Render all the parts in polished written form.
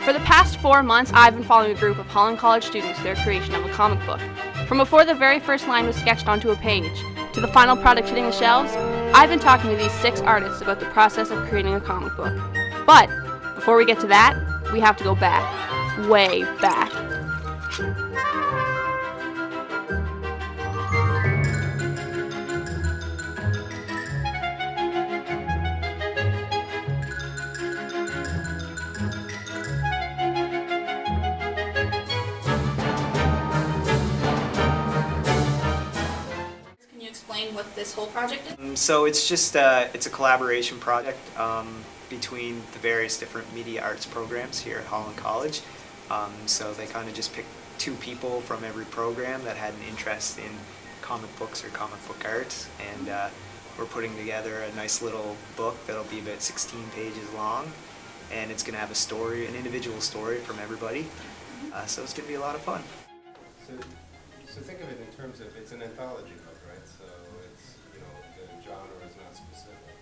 For the past 4 months, I've been following a group of Holland College students through their creation of a comic book. From before the very first line was sketched onto a page, to the final product hitting the shelves, I've been talking to these 6 artists about the process of creating a comic book. But, before we get to that, we have to go back. Way back. Explain what this whole project is? So it's just it's a collaboration project between the various different media arts programs here at Holland College. So they kind of just picked 2 people from every program that had an interest in comic books or comic book art, and we're putting together a nice little book that'll be about 16 pages long, and it's going to have a story, an individual story from everybody. So it's going to be a lot of fun. So think of it in terms of, it's an anthology book, right? So it's, you know, the genre is not specific.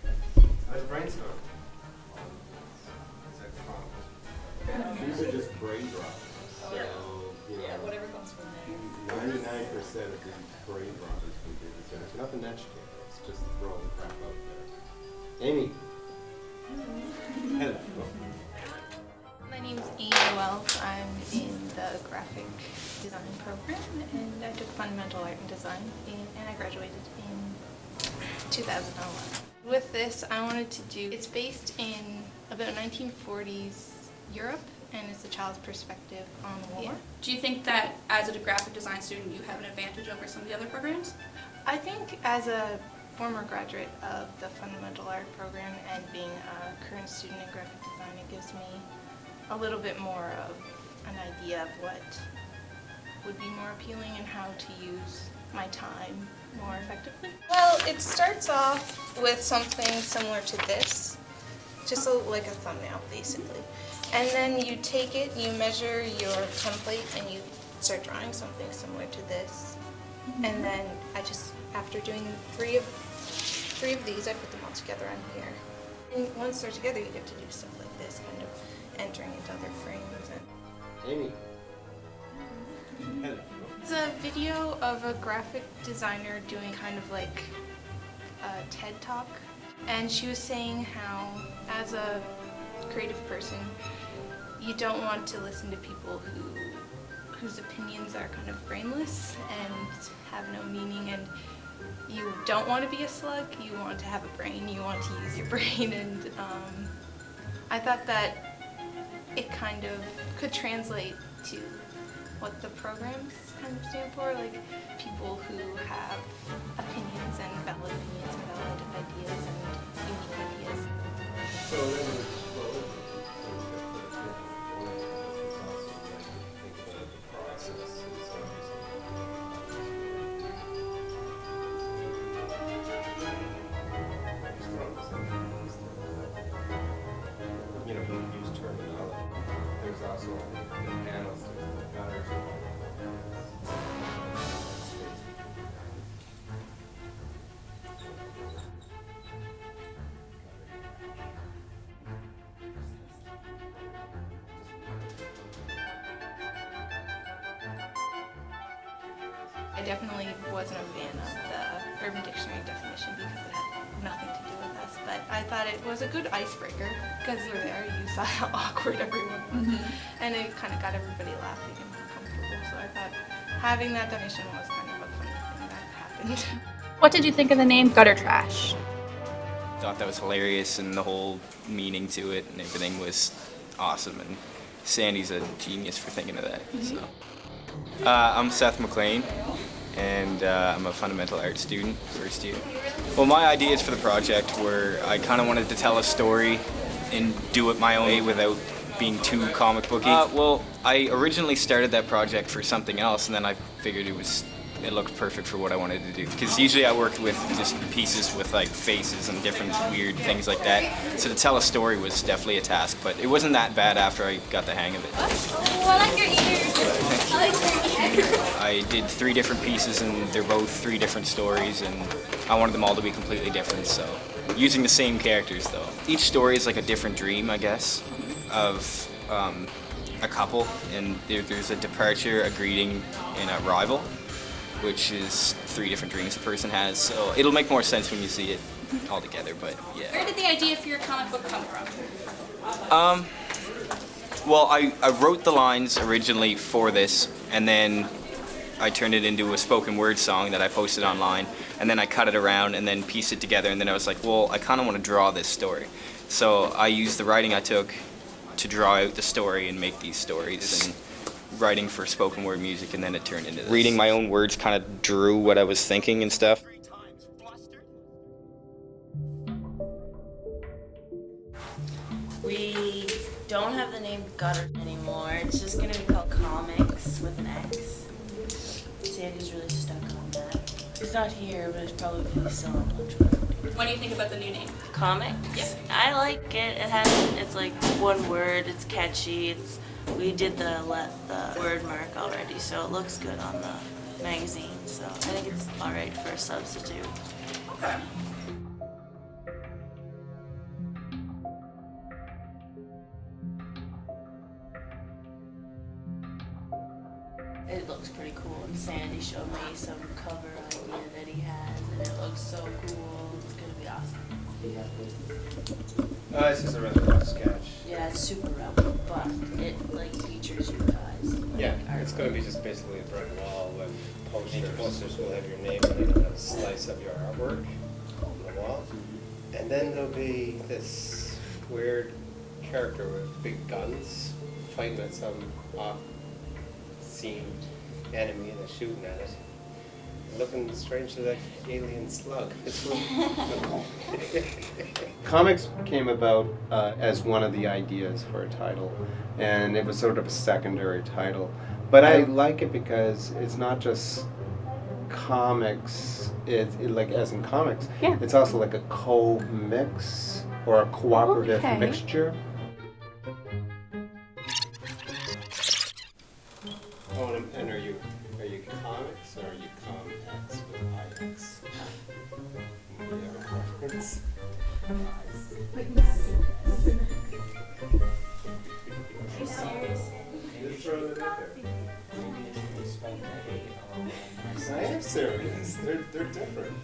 Let's brainstorm. Is that chronicles? These are just brain drops. So, you know, whatever comes from there. 99% of these brain droppers we do. So there's nothing educated. It's just throwing crap out there. Amy. Hello. My name is Amy Wells. I'm in the graphic design program, and I took fundamental art and design, and I graduated in 2011. With this, I wanted to do, it's based in about 1940s Europe, and it's a child's perspective on the war. Yeah. Do you think that as a graphic design student you have an advantage over some of the other programs? I think as a former graduate of the fundamental art program and being a current student in graphic design, it gives me a little bit more of an idea of what would be more appealing and how to use my time more effectively. Well, it starts off with something similar to this, just like a thumbnail basically. And then you take it, you measure your template, and you start drawing something similar to this. And then I just, after doing three of these, I put them all together on here. And once they're together, you get to do stuff like this, kind of entering into other frames. Amy. Hello. It's a video of a graphic designer doing kind of like a TED Talk. And she was saying how, as a creative person, you don't want to listen to people whose opinions are kind of brainless and have no meaning, and you don't want to be a slug, you want to have a brain, you want to use your brain, and I thought that it kind of could translate to what the programs kind of stand for, like people who have opinions and valid ideas and unique ideas. So then it's explode. You know, we use terminology. There's also the panels, there's the gutters, I definitely wasn't a fan of the Urban Dictionary definition because it had nothing to do with us, but I thought it was a good icebreaker because you were there, you saw how awkward everyone was, and it kind of got everybody laughing and comfortable, so I thought having that definition was kind of a fun thing that happened. What did you think of the name Gutter Trash? Thought that was hilarious, and the whole meaning to it and everything was awesome, and Sandy's a genius for thinking of that. So, I'm Seth MacLean, and I'm a fundamental art student, first year. Well, my ideas for the project were I kind of wanted to tell a story and do it my own way without being too comic booky. Well, I originally started that project for something else, and then I figured it looked perfect for what I wanted to do. Because usually I worked with just pieces with like faces and different weird things like that. So to tell a story was definitely a task, but it wasn't that bad after I got the hang of it. Oh, I like your ears. I like your ears. I did 3 different pieces, and they're both 3 different stories, and I wanted them all to be completely different, so using the same characters though. Each story is like a different dream, I guess, of a couple, and there's a departure, a greeting, and a arrival, which is 3 different dreams a person has. So it'll make more sense when you see it all together, but yeah. Where did the idea for your comic book come from? Well, I wrote the lines originally for this, and then I turned it into a spoken word song that I posted online, and then I cut it around and then pieced it together, and then I was like, well, I kind of want to draw this story. So I used the writing I took to draw out the story and make these stories, and writing for spoken word music, and then it turned into this. Reading my own words kind of drew what I was thinking and stuff. We don't have the name Gutter anymore. It's just gonna be called Comics with an X. Sandy's really stuck on that. He's not here, but it's probably still on lunch break. What do you think about the new name? Comics? Yeah. I like it. It's like one word. It's catchy. We did the word mark already, so it looks good on the magazine. So I think it's all right for a substitute. Okay. It looks pretty cool, and Sandy showed me some cover idea that he has, and it looks so cool. It's gonna be awesome. This is a really rough sketch. Yeah, it's super rough, but it like features you guys. Yeah, Like, it's going to be just basically a brick wall with posters. Each posters will have your name on it and a slice of your artwork on the wall. And then there'll be this weird character with big guns fighting at some off-scene enemy and they're shooting at it. Looking strangely like an alien slug. It's really Comics came about as one of the ideas for a title, and it was sort of a secondary title. But I like it because it's not just comics, like as in comics, Yeah. it's also like a co-mix or a cooperative Okay. mixture. Oh, and are you comics or are you comics with IX? Yeah, reference. Are you serious? Just throwing it out there. I am serious. They're different.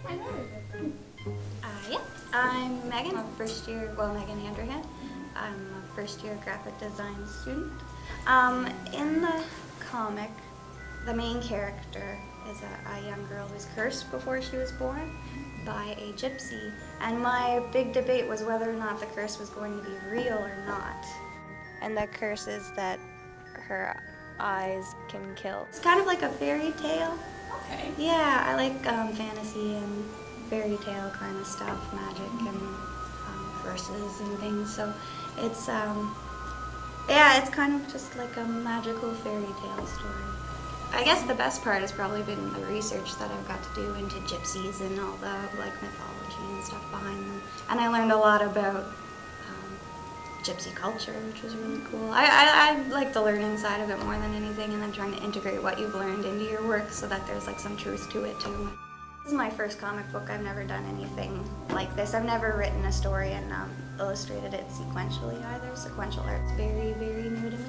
Yeah, I'm Megan. I'm a first year, Megan Handrahan. I'm a first year graphic design student. In the comic, the main character is a young girl who's cursed before she was born by a gypsy. And my big debate was whether or not the curse was going to be real or not. And the curse is that her eyes can kill. It's kind of like a fairy tale. Okay. Yeah, I like fantasy and fairy tale kind of stuff, magic and verses and things. So it's it's kind of just like a magical fairy tale story. I guess the best part has probably been the research that I've got to do into gypsies and all the like mythology and stuff behind them. And I learned a lot about gypsy culture, which was really cool. I like the learning side of it more than anything, and then trying to integrate what you've learned into your work so that there's like some truth to it too. This is my first comic book. I've never done anything like this. I've never written a story and illustrated it sequentially either. Sequential art's very, very new to me.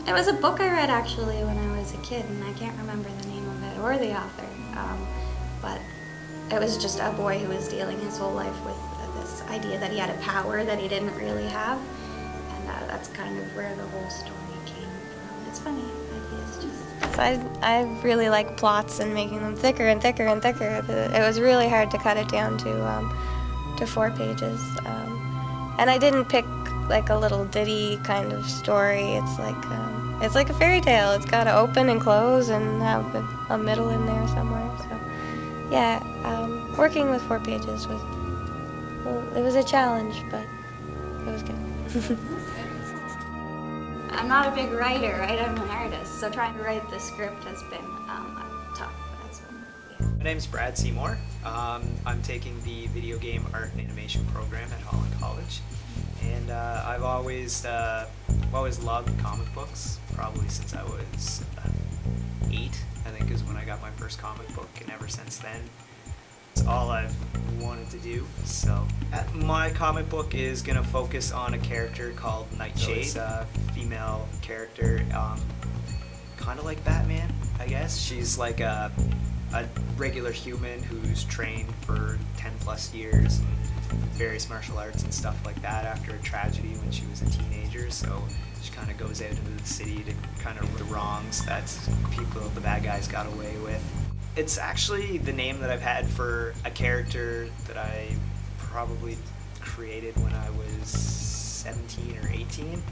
It was a book I read actually when I was a kid, and I can't remember the name of it or the author, but it was just a boy who was dealing his whole life with this idea that he had a power that he didn't really have, and that's kind of where the whole story came from. It's funny, ideas just... So I really like plots and making them thicker and thicker and thicker. It was really hard to cut it down to 4 pages, and I didn't pick like a little ditty kind of story. It's like a fairy tale. It's got to open and close and have a middle in there somewhere. So yeah, working with 4 pages was, well, it was a challenge, but it was good. I'm not a big writer, right? I'm an artist, so trying to write the script has been tough. My name's Brad Seymour. I'm taking the video game art and animation program at Holland College. And I've always loved comic books, probably since I was 8, I think is when I got my first comic book, and ever since then It's all I've wanted to do. So my comic book is going to focus on a character called Nightshade. It's a female character, kind of like Batman, I guess. She's like a regular human who's trained for 10 plus years in various martial arts and stuff like that after a tragedy when she was a teenager. So she kind of goes out into the city to kind of the wrongs that the bad guys got away with. It's actually the name that I've had for a character that I probably created when I was 17 or 18.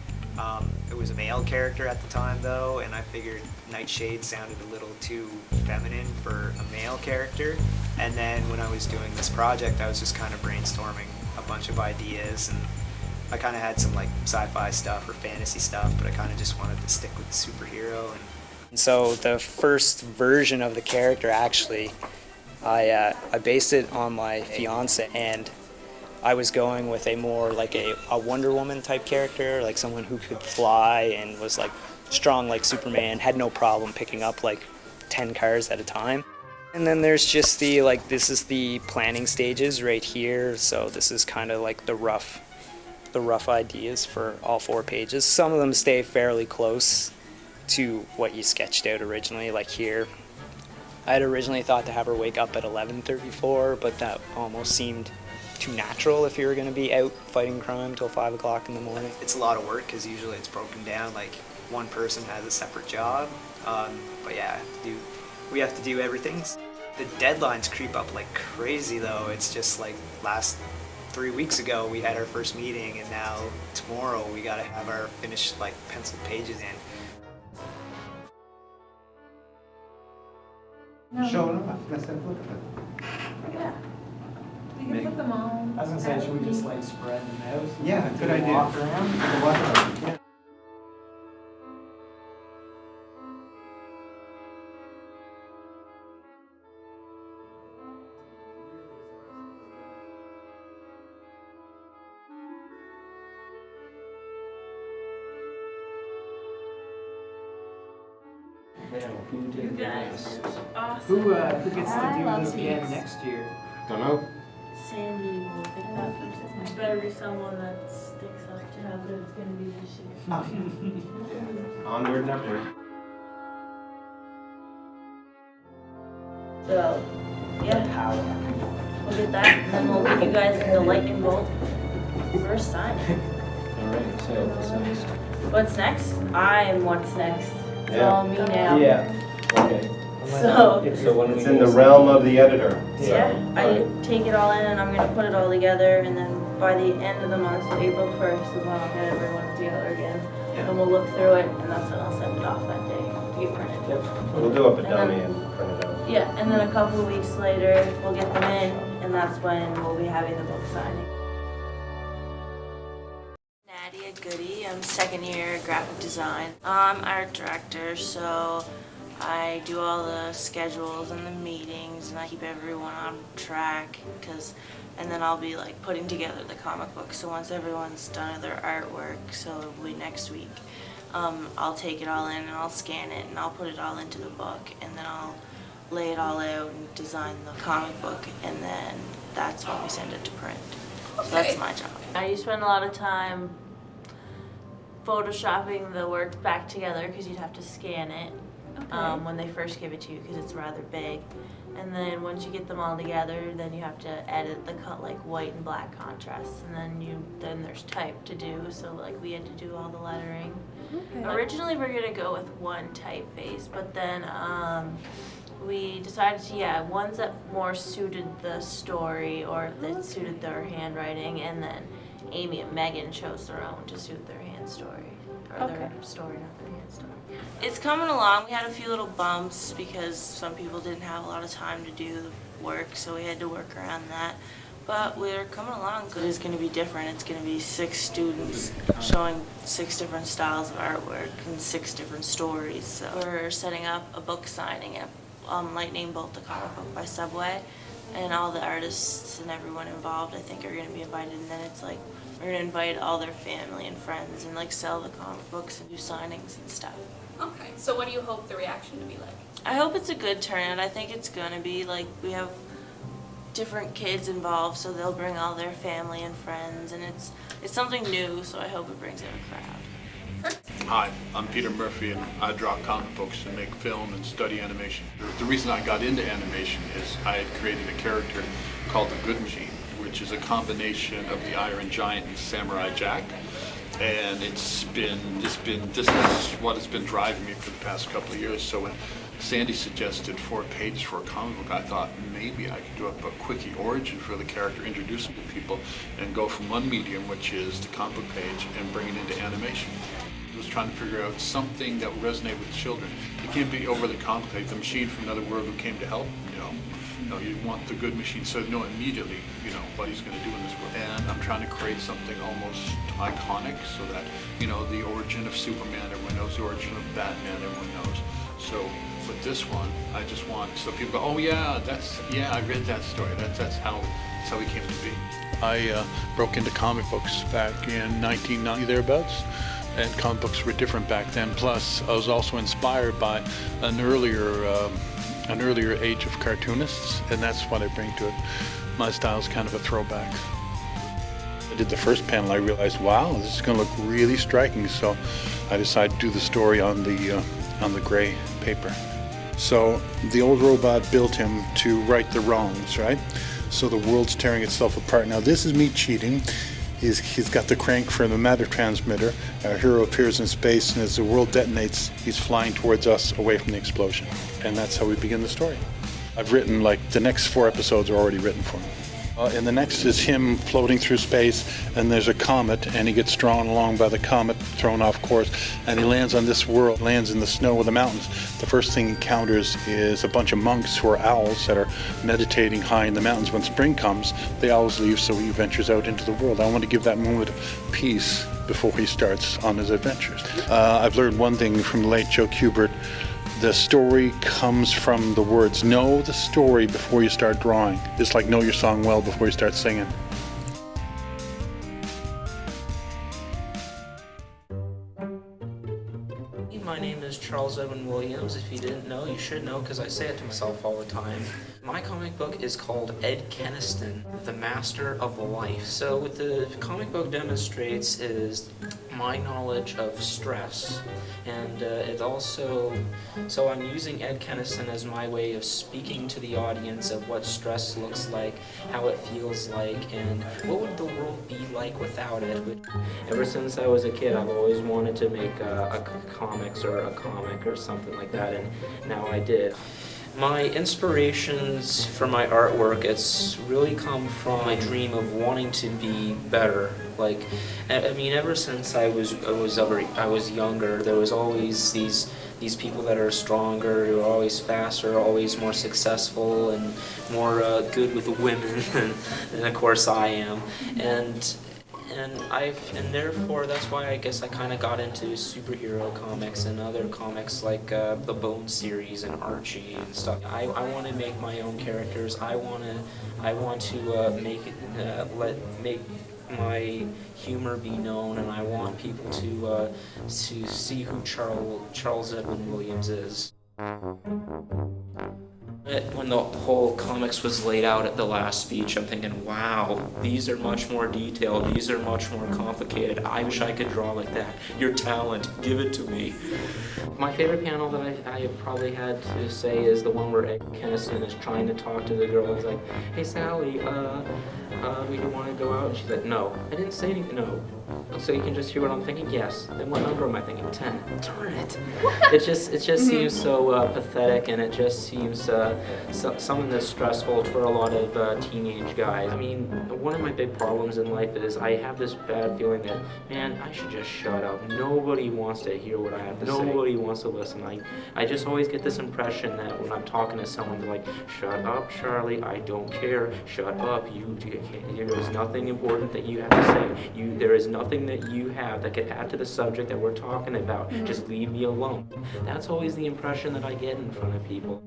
It was a male character at the time though, and I figured Nightshade sounded a little too feminine for a male character. And then when I was doing this project, I was just kind of brainstorming a bunch of ideas, and I kind of had some like sci-fi stuff or fantasy stuff, but I kind of just wanted to stick with superhero. And so the first version of the character, actually, I based it on my fiance, and I was going with a more like a Wonder Woman type character, like someone who could fly and was like strong like Superman, had no problem picking up like 10 cars at a time. And then there's just the this is the planning stages right here. So this is kind of like the rough ideas for all 4 pages. Some of them stay fairly close to what you sketched out originally, like here. I had originally thought to have her wake up at 11:34, but that almost seemed too natural if you were going to be out fighting crime till 5 o'clock in the morning. It's a lot of work because usually it's broken down, like one person has a separate job. But yeah, we have to do everything. The deadlines creep up like crazy though. It's just like last 3 weeks ago we had our first meeting, and now tomorrow we got to have our finished like penciled pages in. Show them off. Let's have a look at them. Yeah. We can put them on. I was gonna say, should we just like spread them out? Yeah, good idea. Walk around. Walk around. Yeah. You guys, awesome. Who gets to do this again next year? Don't know. Sandy will pick it up. It better be someone that sticks up to how good it's going to be this year. Onward and upward. So, yeah, we'll get that, and then we'll get you guys the lightning bolt first signing. Alright, so what's next? What's next? I am what's next. It's Yeah. all me now. Okay. So when It's in the realm of the editor. yeah, I take it all in and I'm gonna put it all together, and then by the end of the month, so April 1st is when I'll get everyone together again. And we'll look through it, and that's when I'll send it off that day to get printed. We'll do up a And dummy then- and print it out. Yeah, and then a couple of weeks later, we'll get them in, and that's when we'll be having the book signing. Nadia Gaudet, I'm second year graphic design. I'm art director, so I do all the schedules and the meetings, and I keep everyone on track, and then I'll be like putting together the comic book. So once everyone's done their artwork, so it'll be next week, I'll take it all in and I'll scan it and I'll put it all into the book, and then I'll lay it all out and design the comic book, and then that's when we send it to print. So that's my job. I spend a lot of time photoshopping the work back together because you'd have to scan it when they first give it to you because it's rather big. And then once you get them all together, then you have to edit the like white and black contrasts, and then there's type to do. So like we had to do all the lettering. Okay. Originally we're gonna go with one typeface, but then we decided to ones that more suited the story or that suited their handwriting, and then Amy and Megan chose their own to suit their hand story or their story, not their hand story. It's coming along. We had a few little bumps because some people didn't have a lot of time to do the work, so we had to work around that. But we're coming along. It is going to be different. It's going to be 6 students showing 6 different styles of artwork and 6 different stories. So we're setting up a book signing at Lightning Bolt, the comic book by Subway, and all the artists and everyone involved I think are going to be invited, and then it's like we're going to invite all their family and friends and like sell the comic books and do signings and stuff. Okay, so what do you hope the reaction to be like? I hope it's a good turnout. I think it's going to be like we have different kids involved, so they'll bring all their family and friends, and it's something new, so I hope it brings in a crowd. Hi, I'm Peter Murphy, and I draw comic books and make film and study animation. The reason I got into animation is I had created a character called the Good Machine, which is a combination of the Iron Giant and Samurai Jack. And this is what has been driving me for the past couple of years. So when Sandy suggested 4 pages for a comic book, I thought maybe I could do a quickie origin for the character, introduce him to people, and go from one medium, which is the comic book page, and bring it into animation. I was trying to figure out something that would resonate with children. It can't be overly complicated. The machine from another world who came to help, you want the Good Machine, so know immediately, what he's going to do in this world. And I'm trying to create something almost iconic, so that, the origin of Superman, everyone knows, the origin of Batman, everyone knows. So with this one, I just want, so people go, oh yeah, I read that story. That's how he came to be. I broke into comic books back in 1990 thereabouts, and comic books were different back then. Plus, I was also inspired by an earlier age of cartoonists, and that's what I bring to it. My style is kind of a throwback. I did the first panel, I realized, wow, this is going to look really striking, so I decided to do the story on the gray paper. So the old robot built him to right the wrongs, right? So the world's tearing itself apart. Now this is me cheating. He's got the crank for the matter transmitter. Our hero appears in space, and as the world detonates, he's flying towards us away from the explosion. And that's how we begin the story. I've written, the next 4 episodes are already written for him. And the next is him floating through space, and there's a comet, and he gets drawn along by the comet, thrown off course, and he lands on this world, lands in the snow of the mountains. The first thing he encounters is a bunch of monks who are owls that are meditating high in the mountains. When spring comes, the owls leave, so he ventures out into the world. I want to give that moment of peace before he starts on his adventures. I've learned one thing from the late Joe Kubert. The story comes from the words. Know the story before you start drawing. It's like know your song well before you start singing. My name is Charles Edwin Williams. If you didn't know, you should know because I say it to myself all the time. My comic book is called Ed Keniston, the Master of Life. So what the comic book demonstrates is my knowledge of stress, and it also, so I'm using Ed Keniston as my way of speaking to the audience of what stress looks like, how it feels like, and what would the world be like without it. Ever since I was a kid, I've always wanted to make a comics or a comic or something like that, and now I did. My inspirations for my artwork, it's really come from my dream of wanting to be better. Ever since I was younger, there was always these people that are stronger, who are always faster, always more successful, and more good with women than of course I am. And therefore that's why I guess I kind of got into superhero comics and other comics like the Bone series and Archie and stuff. I want to make my own characters. I want to make my humor be known, and I want people to see who Charles Edwin Williams is. When the whole comics was laid out at the last speech, I'm thinking, wow, these are much more detailed, these are much more complicated. I wish I could draw like that. Your talent, give it to me. My favorite panel that I probably had to say is the one where Ed Keniston is trying to talk to the girl. He's like, hey Sally, we want to go out? And she's like, no. I didn't say anything, no. So you can just hear what I'm thinking? Yes. Then what number am I thinking? 10. Darn it. It just seems so pathetic, and it just seems something that's stressful for a lot of teenage guys. I mean, one of my big problems in life is I have this bad feeling that, man, I should just shut up. Nobody wants to hear what I have to say. Nobody wants to listen. I just always get this impression that when I'm talking to someone, they're like, shut up, Charlie, I don't care. Shut up, there's nothing important that you have to say. There is nothing that you have that could add to the subject that we're talking about. Just leave me alone. That's always the impression that I get in front of people.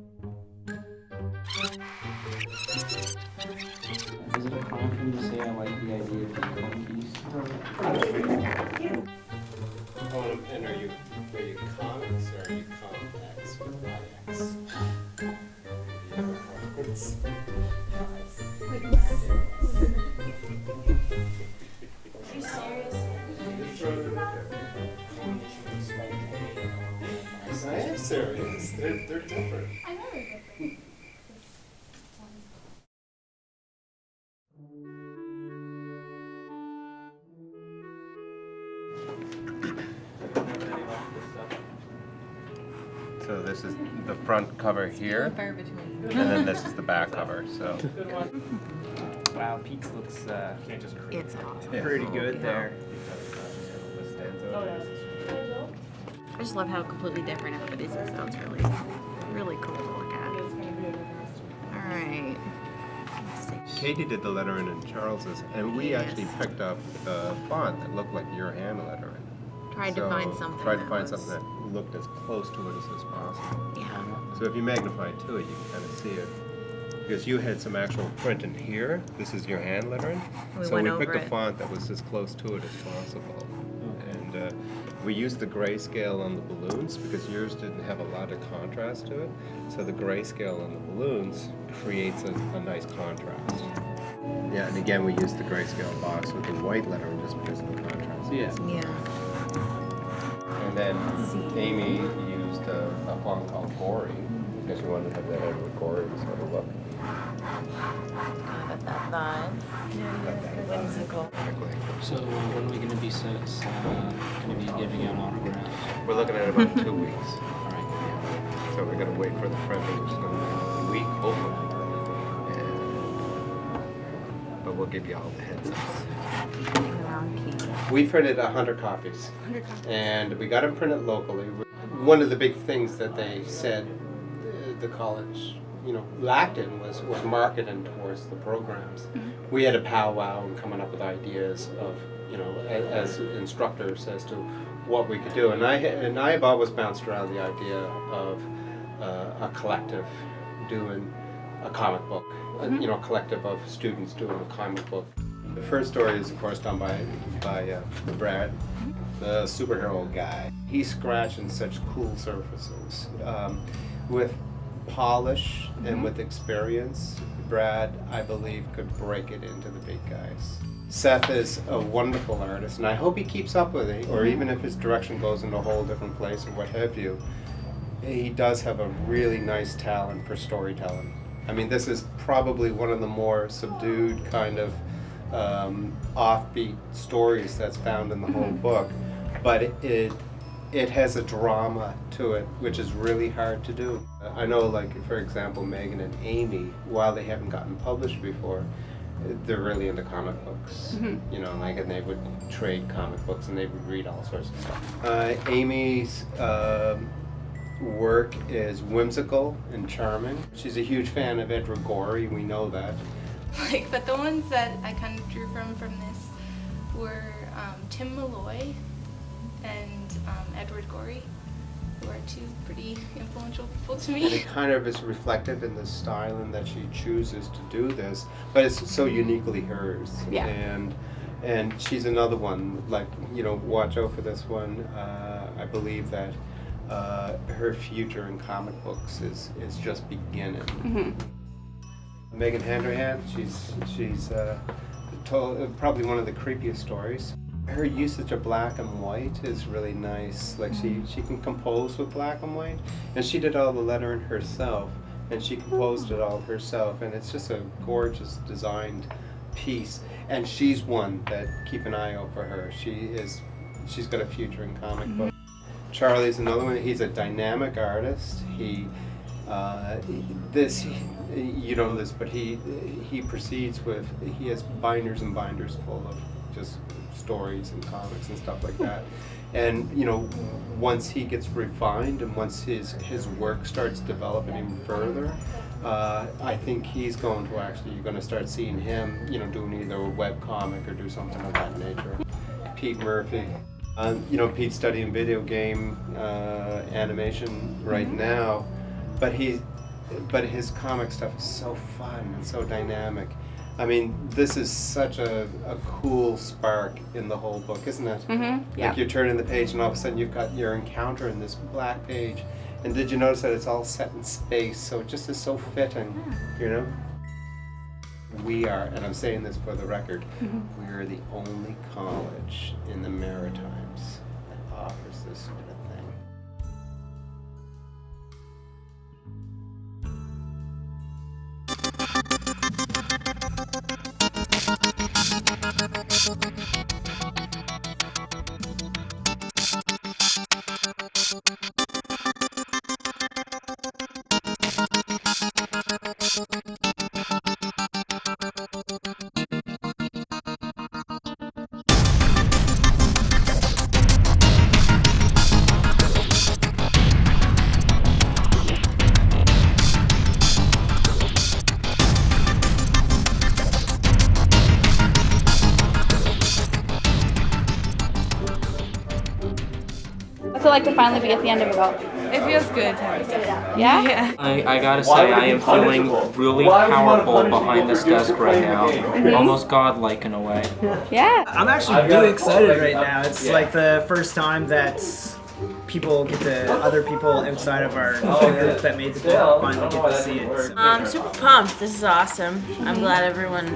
Is it a crime for me to say I like the idea of being cookies? And are you comics or are you complex with YX? serious. They're different. I know they're different. So this is the front cover here, and then this is the back cover. So Wow, Pete's looks It's awesome. pretty good there. I just love how completely different everybody's is, so it's really, really cool to look at. Alright. Katie did the lettering in Charles's, and we actually picked up the font that looked like your hand lettering. Tried to find something. Tried to that find was- something that looked as close to it as possible. Yeah. So if you magnify it to it, you can kind of see it. Because you had some actual print in here. This is your hand lettering. We So went we over picked a it. font that was as close to it as possible. And we used the grayscale on the balloons because yours didn't have a lot of contrast to it. So the grayscale on the balloons creates a nice contrast. Yeah, and again, we used the grayscale box with the white lettering just because of the contrast. Yeah. And then Amy used a font called Gory because she wanted to have that Edward Gorey sort of look. Got that vibe. Whimsical. So when are we going to be giving out autographs? We're looking at about 2 weeks. All right. So we're going to wait for the printing, which is going to be a week, hopefully. But we'll give you all the heads up. We printed 100 copies. 100 copies. And we got them printed locally. One of the big things that they said the college, lacked in was marketing towards the programs. Mm-hmm. We had a powwow and coming up with ideas of, as instructors as to what we could do. And I have always bounced around the idea of a collective doing a comic book, a collective of students doing a comic book. The first story is, of course, done by Brad, the superhero guy. He's scratching such cool surfaces. With polish and with experience, Brad, I believe, could break it into the big guys. Seth is a wonderful artist, and I hope he keeps up with it, or even if his direction goes in a whole different place or what have you. He does have a really nice talent for storytelling. I mean, this is probably one of the more subdued kind of offbeat stories that's found in the whole book, but it has a drama to it, which is really hard to do. I know, like, for example, Megan and Amy, while they haven't gotten published before, they're really into comic books, and they would trade comic books and they would read all sorts of stuff. Amy's work is whimsical and charming. She's a huge fan of Edward Gorey, we know that. But the ones that I kind of drew from this were Tim Malloy and Edward Gorey, who are two pretty influential people to And me. it kind of is reflective in the style and that she chooses to do this, but it's so uniquely hers. Yeah. And she's another one, like, watch out for this one. I believe that her future in comic books is just beginning. Mm-hmm. Megan Handrahan, she's probably one of the creepiest stories. Her usage of black and white is really nice. Like she can compose with black and white, and she did all the lettering herself, and she composed it all herself, and it's just a gorgeous designed piece. And she's one that keep an eye out for her. She's got a future in comic book. Charlie's another one. He's a dynamic artist. You don't know this, but he proceeds with, he has binders and binders full of just stories and comics and stuff like that. And once he gets refined and once his work starts developing even further, I think he's going to start seeing him, doing either a web comic or do something of that nature. Pete Murphy. Pete's studying video game animation right now, but his comic stuff is so fun and so dynamic. I mean, this is such a cool spark in the whole book, isn't it? Mm-hmm. Yeah. Like you're turning the page and all of a sudden you've got your encounter in this black page. And did you notice that it's all set in space? So it just is so fitting, We are, and I'm saying this for the record, we are the only college in the Maritimes that offers this sort of thing. What's it like to finally be at the end of it all? It feels good. Yeah? Yeah. I gotta say, I am feeling really powerful behind this desk right now. Almost godlike in a way. Yeah. I'm actually really excited right now. It's like the first time that other people outside of our group that made the book finally get to see it. So. I'm super pumped. This is awesome. I'm glad everyone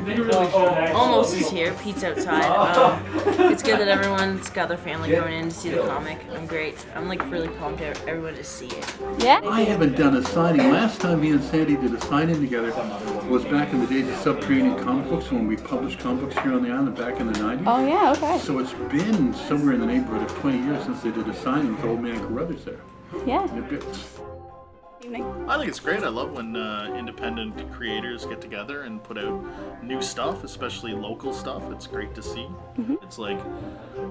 almost is here. Pete's outside. It's good that everyone's got their family coming in to see the comic. I'm great. I'm like really pumped everyone to see it. Yeah? I haven't done a signing. Last time me and Sandy did a signing together was back in the days of Subterranean Comic Books when we published comic books here on the island back in the 90s. Oh yeah, okay. So it's been somewhere in the neighborhood of 20 years since they did a signing with Old Man Carruthers there. Yeah. I think it's great. I love when independent creators get together and put out new stuff, especially local stuff. It's great to see. It's like,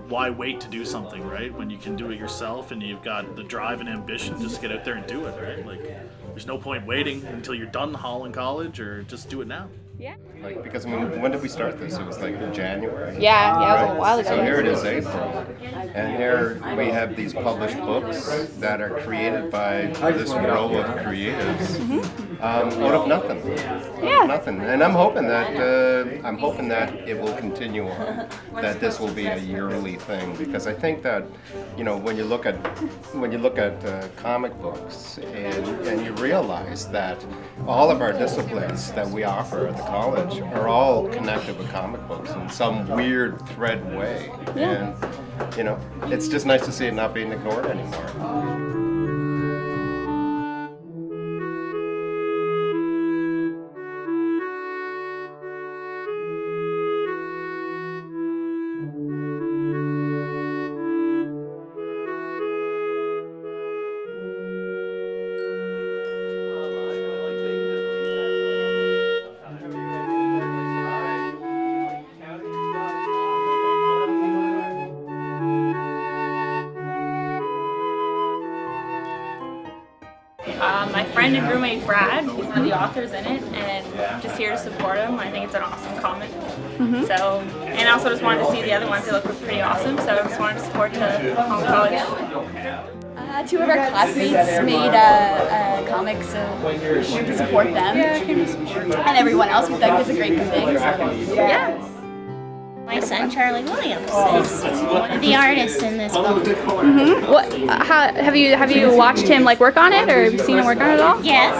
why wait to do something, right? When you can do it yourself and you've got the drive and ambition, just get out there and do it, right? Like, there's no point waiting until you're done Holland College, or just do it now. Yeah. Like, because when did we start this? It was like January. Yeah, it was a while ago. So here it is April. And here we have these published books that are created by this row of creatives out of nothing. Yeah. Nothing. And I'm hoping that it will continue on. That this will be a yearly thing, because I think that, you know, when you look at comic books and you realize that all of our disciplines that we offer at the college are all connected with comic books in some weird thread way. Yeah. And, you know, it's just nice to see it not being ignored anymore. My friend and roommate Brad, he's one of the authors in it, and I'm just here to support him. I think it's an awesome comic. So, and I also just wanted to see the other ones. They look pretty awesome, so I just wanted to support the Holland College. Two of our classmates made a comic, so we're here to support them. And everyone else we think is a great thing. So, yeah. My son Charlie Williams is one of the artists in this book. What? How have you watched him like work on it, or have you seen him work on it at all? Yes,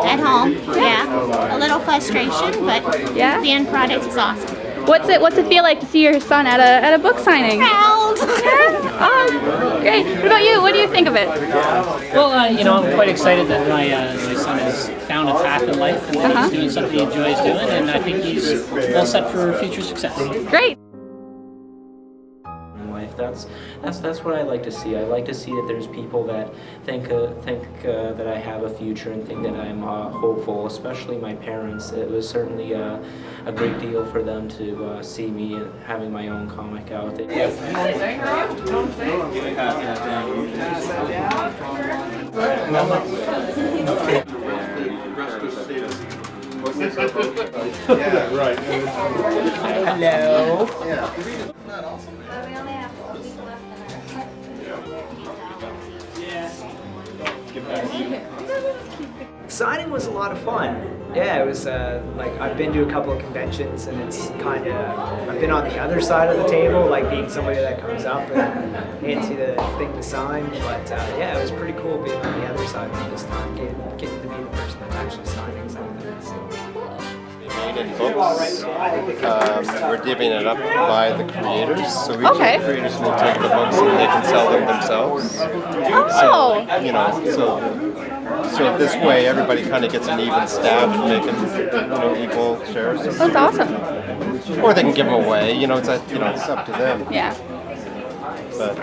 at home. Yeah, a little frustration, but yeah, the end product is awesome. What's it feel like to see your son at a book signing? Proud. Yeah? Oh, great. What about you? What do you think of it? Well, you know, I'm quite excited that my son has found a path in life and that he's doing something he enjoys doing, and I think he's well set for future success. Great. That's what I like to see. I like to see that there's people that think that I have a future and think that I'm hopeful, especially my parents. It was certainly a great deal for them to see me having my own comic out. Yeah, right. Hello. Yeah. Signing was a lot of fun. Yeah, it was like I've been to a couple of conventions, and it's kind of I've been on the other side of the table, like being somebody that comes up and hands you the thing to sign. But yeah, it was pretty cool being on the other side this time, getting to be the person that's actually signing something. So. made in books, we're divvying it up by the creators. So each of the creators will take the books and they can sell them themselves. Oh. So, you know, so this way everybody kind of gets an even stab, making equal shares. That's awesome. Or they can give them away. It's it's up to them. Yeah. But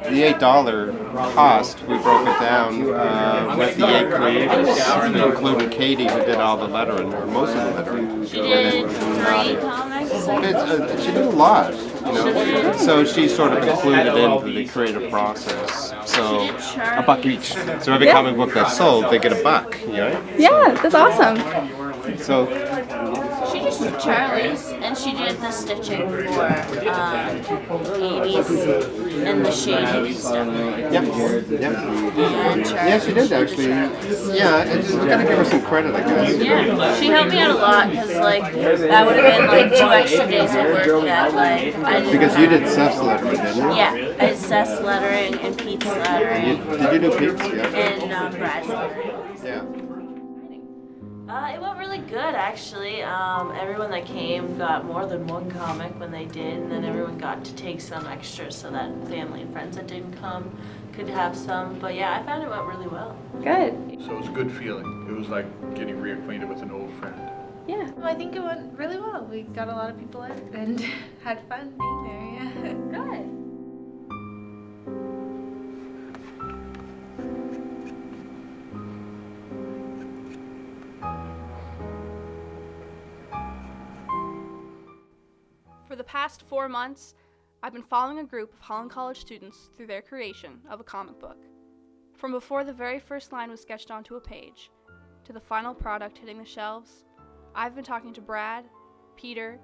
the $8 cost, we broke it down with the 8 creators, including Katie, who did all the lettering, or most of the lettering. She did 3 comics. She did a lot, So she sort of included into the creative process. So $1 each. So every comic book that's sold, they get $1. Yeah, that's awesome. So she just did Charlie's, and she did the stitching for 80s and the shading and stuff. Yep. Yeah, she did actually. Yeah, and just gotta give her some credit, I guess. Yeah, she helped me out a lot because that would have been 2 extra days of work that I didn't Because you did Seth's lettering, didn't you? Yeah, I did Seth's lettering and Pete's lettering. Did you do Pete's? Yeah. And Brad's lettering. Yeah. It went really good, actually. Everyone that came got more than one comic when they did, and then everyone got to take some extra so that family and friends that didn't come could have some. But yeah, I found it went really well. Good. So it was a good feeling. It was like getting reacquainted with an old friend. Yeah. Well, I think it went really well. We got a lot of people out and had fun being there, yeah. Good. For the past 4 months, I've been following a group of Holland College students through their creation of a comic book. From before the very first line was sketched onto a page, to the final product hitting the shelves, I've been talking to Brad, Peter,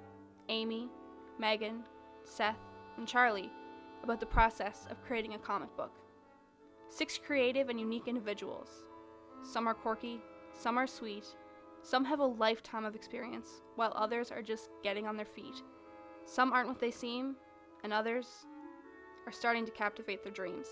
Amy, Megan, Seth, and Charlie about the process of creating a comic book. 6 creative and unique individuals. Some are quirky, some are sweet, some have a lifetime of experience, while others are just getting on their feet. Some aren't what they seem, and others are starting to captivate their dreams.